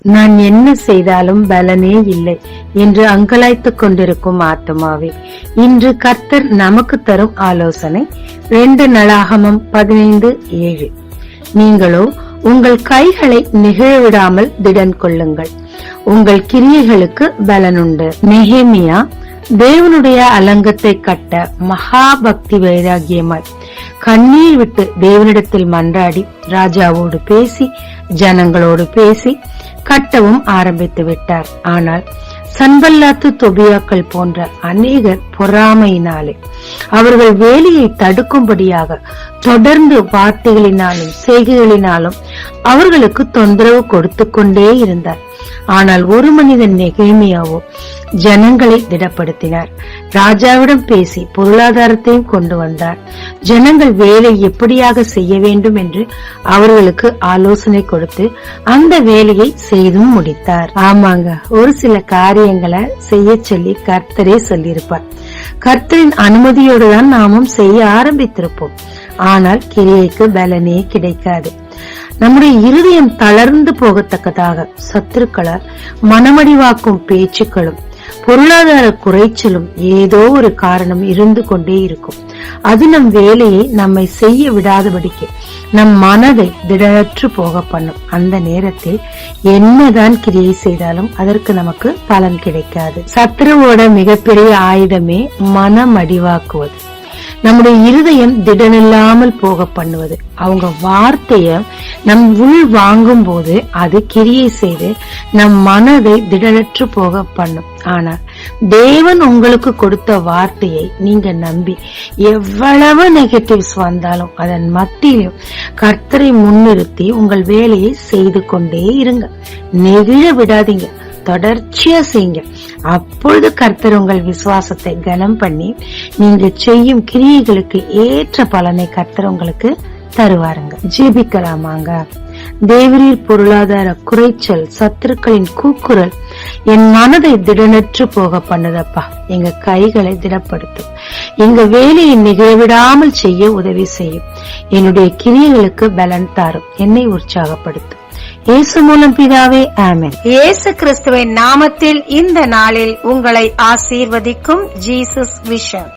நான் என்ன செய்தாலும் பலனே இல்லை என்று அங்கலாய்த்துக் கொண்டிருக்கும் ஆத்துமாவே, இன்று கர்த்தர் நமக்கு தரும் ஆலோசனை 2 நாளாகமம் 15:7. நீங்களோ உங்கள் கைகளை நெகிழவிடாமல் திடன் கொள்ளுங்கள், உங்கள் கிரியைகளுக்கு பலனுண்டு. நெகேமியா தேவனுடைய அலங்கத்தை கட்ட மகா பக்தி வைராகியமாய் கண்ணீர் விட்டு தேவனிடத்தில் மன்றாடி ராஜாவோடு பேசி ஜனங்களோடு பேசி கட்டவும் ஆரம்பித்து விட்டார். ஆனால் சன்பல்லாத்து தொபியாக்கள் போன்ற அநேகர் பொறாமையினாலே அவர்கள் வேலையை தடுக்கும்படியாக தொடர்ந்து வார்த்தைகளினாலும் செய்கைகளினாலும் அவர்களுக்கு தொந்தரவு கொடுத்து கொண்டே இருந்தார். ஆனால் ஒரு மனிதன் நெகேமியாவோ ஜனங்களை திடப்படுத்தினார். ராஜாவிடம் பேசி பொருளாதாரத்தையும் கொண்டு வந்தார். ஜனங்கள் வேலை எப்படியாக செய்ய வேண்டும் என்று அவர்களுக்கு ஆலோசனை கொடுத்து அந்த வேலையை செய்தும் முடித்தார். ஆமாங்க, ஒரு சில காரியங்களை செய்ய சொல்லி கர்த்தரே சொல்லியிருப்பார். கர்த்தரின் அனுமதியோடு தான் நாமும் செய்ய ஆரம்பித்திருப்போம். ஆனால் கிரியைக்கு பலனே கிடைக்காது. நம்முடைய இருதயம் தளர்ந்து போகத்தக்கதாக சத்துருக்களால் மனமடிவாக்கும் பேச்சுக்களும் பொருளாதார குறைச்சலும் ஏதோ ஒரு காரணம் இருந்து கொண்டே இருக்கும். அது நம் வேலையை நம்மை செய்ய விடாதபடிக்கு நம் மனதை திடனற்று போக பண்ணும். அந்த நேரத்தில் என்னதான் கிரியை செய்தாலும் அதற்கு நமக்கு பலன் கிடைக்காது. சத்துருவோட மிகப்பெரிய ஆயுதமே மனமடிவாக்குவது, நம்முடைய இருதயம் திடனில்லாமல் போக பண்ணுவது. அவங்க வார்த்தைய நம் உள் வாங்கும் போது அது கிரியை செய்து நம் மனதை திடனற்று போக பண்ணும். ஆனால் தேவன் உங்களுக்கு கொடுத்த வார்த்தையை நீங்க நம்பி எவ்வளவு நெகட்டிவ்ஸ் வந்தாலும் அதன் மத்தியிலும் கர்த்தரை முன்னிறுத்தி உங்கள் வேலையை செய்து கொண்டே இருங்க. நெகிழ விடாதீங்க, தொடர்ச்சியா செய்யுங்க. அப்பொழுது கர்த்தர் உங்கள் விசுவாசத்தை கனம் பண்ணி நீங்க செய்யும் கிரியைகளுக்கு ஏற்ற பலனை கர்த்தர் உங்களுக்கு தருவாருங்க. ஜெபிக்கலாமாங்க. தேவரீர் பொருளாதார குறைச்சல், சத்துருக்களின் கூக்குரல் என் மனதை திடனற்று போக பண்ணுதப்பா. எங்க கைகளை திடப்படுத்தும், எங்க வேலையை நிகழ்விடாமல் செய்ய உதவி செய்யும். என்னுடைய கிரியைகளுக்கு பலன் தாரும், என்னை உற்சாகப்படுத்தும். இயேசு மூலம் பிதாவே, ஆமென். இயேசு கிறிஸ்துவின் நாமத்தில் இந்த நாளில் உங்களை ஆசீர்வதிக்கும் ஜீசஸ் விஷன்.